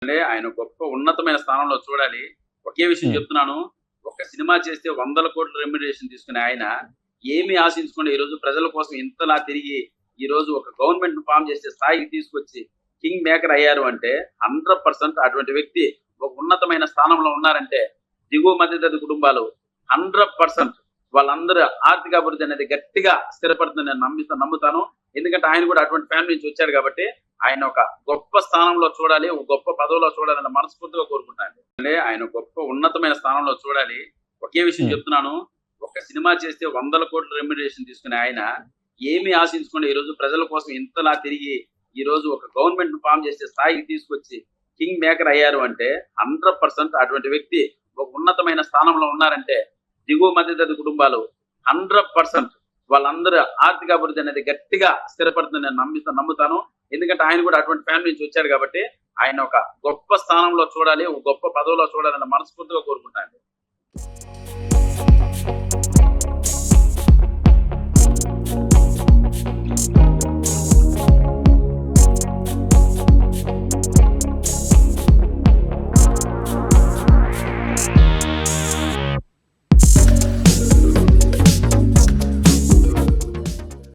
అంటే ఆయన గొప్ప ఉన్నతమైన స్థానంలో చూడాలి. ఒకే విషయం హ్మ్. చెప్తున్నాను. ఒక సినిమా చేస్తే 100,00,00,000 రెమ్యునరేషన్ తీసుకునే ఆయన ఏమి ఆశించకుండా ఈరోజు ప్రజల కోసం ఇంతలా తిరిగి ఈరోజు ఒక గవర్నమెంట్‌ని ఫార్మ్ చేసే స్థాయికి తీసుకొచ్చి కింగ్ మేకర్ అయ్యారు అంటే 100% అటువంటి వ్యక్తి ఒక ఉన్నతమైన స్థానంలో ఉన్నారంటే దిగువ మధ్యతరగతి కుటుంబాలు 100% వాళ్ళందరూ ఆర్థిక అభివృద్ధి అనేది గట్టిగా స్థిరపడుతుందని నేను నమ్ముతాను. ఎందుకంటే ఆయన కూడా అటువంటి ఫ్యామిలీ నుంచి వచ్చారు కాబట్టి ఆయన ఒక గొప్ప స్థానంలో చూడాలి, ఒక గొప్ప పదవిలో చూడాలని మనస్ఫూర్తిగా కోరుకుంటాను. అంటే ఆయన గొప్ప ఉన్నతమైన స్థానంలో చూడాలి. ఒకే విషయం హ్మ్. చెప్తున్నాను. ఒక సినిమా చేస్తే 100,00,00,000 రెమ్యునరేషన్ తీసుకునే ఆయన ఏమి ఆశించకుండా ఈరోజు ప్రజల కోసం ఇంతలా తిరిగి ఈరోజు ఒక గవర్నమెంట్‌ని ఫార్మ్ చేసే స్థాయికి తీసుకొచ్చి కింగ్ మేకర్ అయ్యారు అంటే 100% అటువంటి వ్యక్తి ఒక ఉన్నతమైన స్థానంలో ఉన్నారంటే దిగువ మధ్యతరగతి కుటుంబాలు 100% వాళ్ళందరూ ఆర్థిక అభివృద్ధి అనేది గట్టిగా స్థిరపడుతుందని నేను నమ్ముతాను. ఎందుకంటే ఆయన కూడా అటువంటి ఫ్యామిలీ నుంచి వచ్చారు కాబట్టి ఆయన ఒక గొప్ప స్థానంలో చూడాలి, ఒక గొప్ప పదవిలో చూడాలని మనస్ఫూర్తిగా కోరుకుంటాను.